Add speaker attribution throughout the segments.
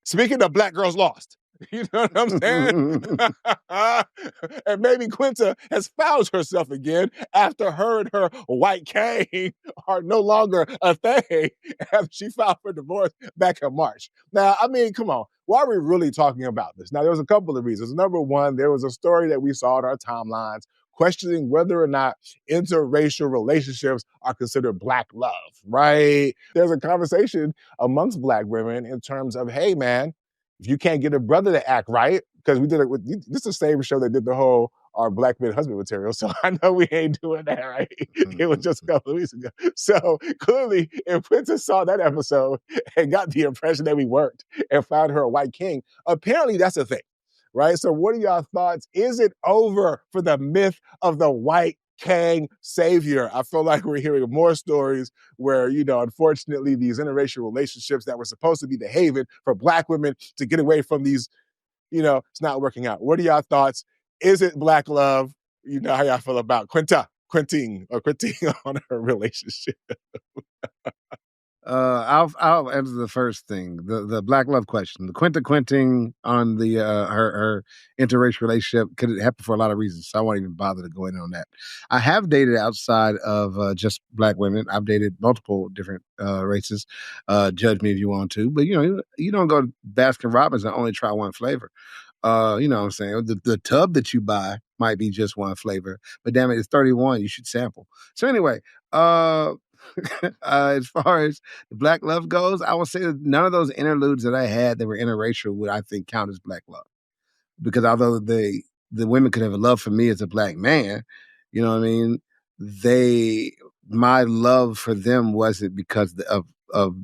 Speaker 1: Speaking of Black Girls Lost, you know what I'm saying? And maybe Quinta has found herself again after her and her white cane are no longer a thing after she filed for divorce back in March. Now, I mean, come on. Why are we really talking about this? Now, there was a couple of reasons. Number one, there was a story that we saw in our timelines questioning whether or not interracial relationships are considered Black love, right? There's a conversation amongst Black women in terms of, hey, man, if you can't get a brother to act right, because we did it with, this is the same show that did the whole our Black men husband material. So I know we ain't doing that, right? It was just a couple of weeks ago. So clearly, if Princess saw that episode and got the impression that we worked and found her a white king, apparently that's a thing, right? So what are y'all thoughts? Is it over for the myth of the white king savior? I feel like we're hearing more stories where, you know, unfortunately, these interracial relationships that were supposed to be the haven for Black women to get away from these, you know, it's not working out. What are y'all thoughts? Is it Black love? You know how y'all feel about Quintine on her relationship.
Speaker 2: I'll answer the first thing, the Black love question. The Quinting on the her interracial relationship could happen for a lot of reasons. So I won't even bother to go in on that. I have dated outside of just Black women. I've dated multiple different races. Judge me if you want to, but you don't go to Baskin Robbins and only try one flavor. You know what I'm saying? The tub that you buy might be just one flavor, but damn it, it's 31. You should sample. So anyway, as far as the Black love goes, I would say that none of those interludes that I had that were interracial would, I think, count as Black love. Because although the women could have a love for me as a Black man, you know what I mean? My love for them wasn't because of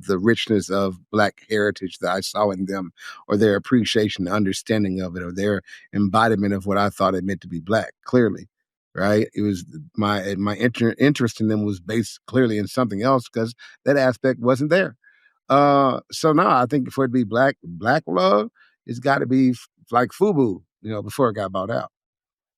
Speaker 2: the richness of Black heritage that I saw in them, or their appreciation, understanding of it, or their embodiment of what I thought it meant to be Black, clearly. Right? It was my interest in them was based clearly in something else because that aspect wasn't there. So no, I think for it to be Black love, it's got to be like FUBU, before it got bought out.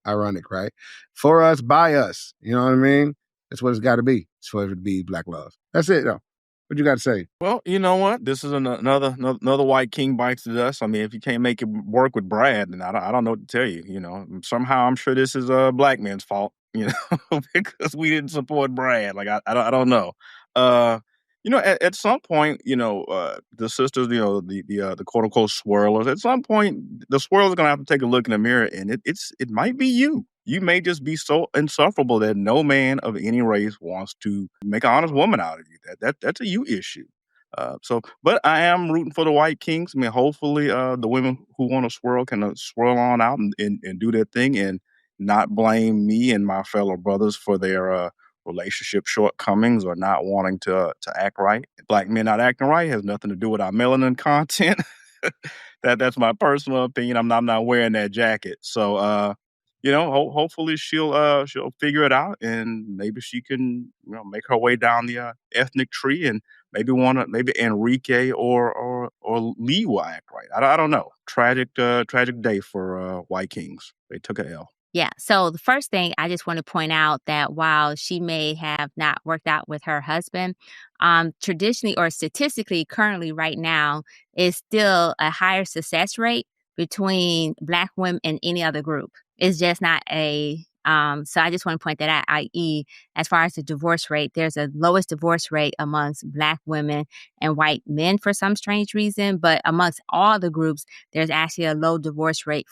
Speaker 2: Ironic, right? For us, by us. You know what I mean? That's what it's got to be. It's for it to be Black love. That's it, though. What you got to say?
Speaker 3: Well, you know what? This is another white king bites the dust. I mean, if you can't make it work with Brad, then I don't know what to tell you. Somehow I'm sure this is a Black man's fault. Because we didn't support Brad. Like I don't know. At some point, the sisters, the quote unquote swirlers. At some point, the swirlers are gonna have to take a look in the mirror, and it might be you. You may just be so insufferable that no man of any race wants to make an honest woman out of you. That's a you issue. But I am rooting for the white kings. I mean, hopefully, the women who want to swirl can swirl on out and do their thing and not blame me and my fellow brothers for their relationship shortcomings or not wanting to act right. Black men not acting right has nothing to do with our melanin content. That's my personal opinion. I'm not wearing that jacket. So hopefully she'll figure it out, and maybe she can make her way down the ethnic tree, and maybe Enrique or Lee will act right. I don't know. Tragic day for white kings. They took a L.
Speaker 4: Yeah. So the first thing I just want to point out that while she may have not worked out with her husband, traditionally or statistically, currently right now, is still a higher success rate between Black women and any other group. It's just not so I just want to point that out, i.e., as far as the divorce rate, there's a lowest divorce rate amongst Black women and white men for some strange reason. But amongst all the groups, there's actually a low divorce rate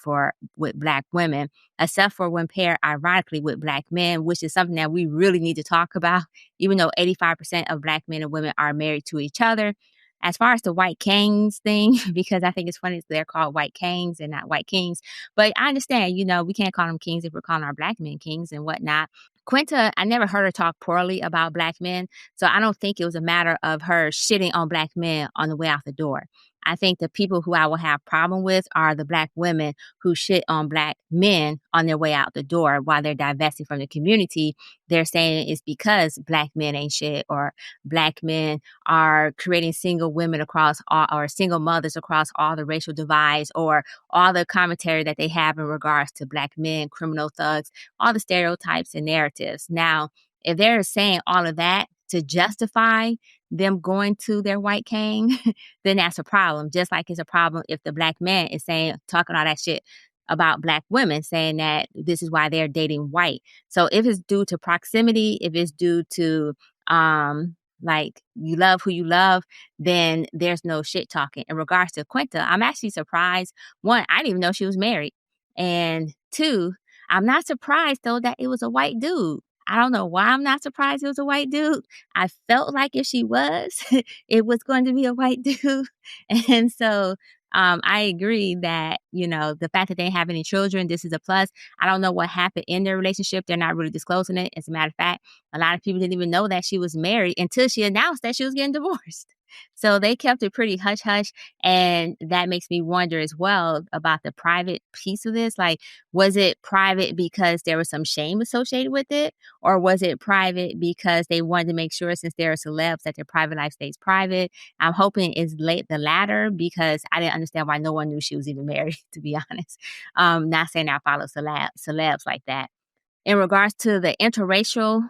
Speaker 4: with Black women, except for when paired ironically with Black men, which is something that we really need to talk about, even though 85% of Black men and women are married to each other. As far as the white kings thing, because I think it's funny they're called white kings and not white kings. But I understand, we can't call them kings if we're calling our Black men kings and whatnot. Quinta, I never heard her talk poorly about Black men. So I don't think it was a matter of her shitting on Black men on the way out the door. I think the people who I will have problem with are the Black women who shit on Black men on their way out the door while they're divesting from the community. They're saying it's because Black men ain't shit, or Black men are creating single women or single mothers across all the racial divides, or all the commentary that they have in regards to Black men, criminal thugs, all the stereotypes and narratives. Now, if they're saying all of that to justify them going to their white king, then that's a problem. Just like it's a problem if the black man is talking all that shit about black women, saying that this is why they're dating white. So if it's due to proximity, if it's due to like you love who you love, then there's no shit talking. In regards to Quinta, I'm actually surprised. One, I didn't even know she was married. And two, I'm not surprised though that it was a white dude. I don't know why I'm not surprised it was a white dude. I felt like if she was, it was going to be a white dude. And so I agree that, the fact that they have any children, this is a plus. I don't know what happened in their relationship. They're not really disclosing it. As a matter of fact, a lot of people didn't even know that she was married until she announced that she was getting divorced. So they kept it pretty hush hush. And that makes me wonder as well about the private piece of this. Like, was it private because there was some shame associated with it? Or was it private because they wanted to make sure, since they're celebs, that their private life stays private? I'm hoping it's the latter, because I didn't understand why no one knew she was even married, to be honest. Not saying I follow celebs like that. In regards to the interracial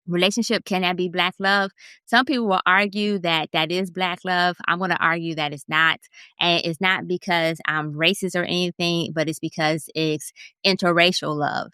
Speaker 4: relationship, can that be black love? Some people will argue that that is black love. I'm going to argue that it's not. And it's not because I'm racist or anything, but it's because it's interracial love.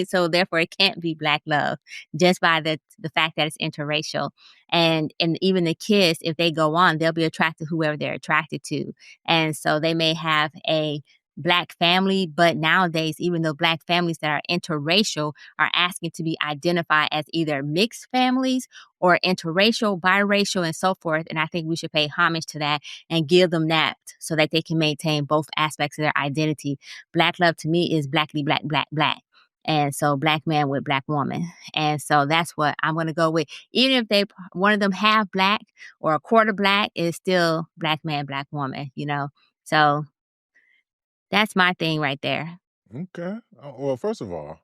Speaker 4: So therefore it can't be black love just by the fact that it's interracial. And even the kids, if they go on, they'll be attracted to whoever they're attracted to. And so they may have a black family, but nowadays, even though black families that are interracial are asking to be identified as either mixed families or interracial, biracial, and so forth. And I think we should pay homage to that and give them that so that they can maintain both aspects of their identity. Black love to me is blackly black, black, black. And so black man with black woman. And so that's what I'm going to go with. Even if one of them half black or a quarter black, is still black man, black woman, So that's my thing right there.
Speaker 1: Okay. Well, first of all,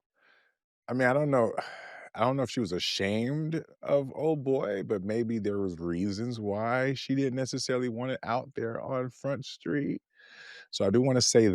Speaker 1: I mean, I don't know. I don't know if she was ashamed of old boy, but maybe there was reasons why she didn't necessarily want it out there on Front Street. So I do want to say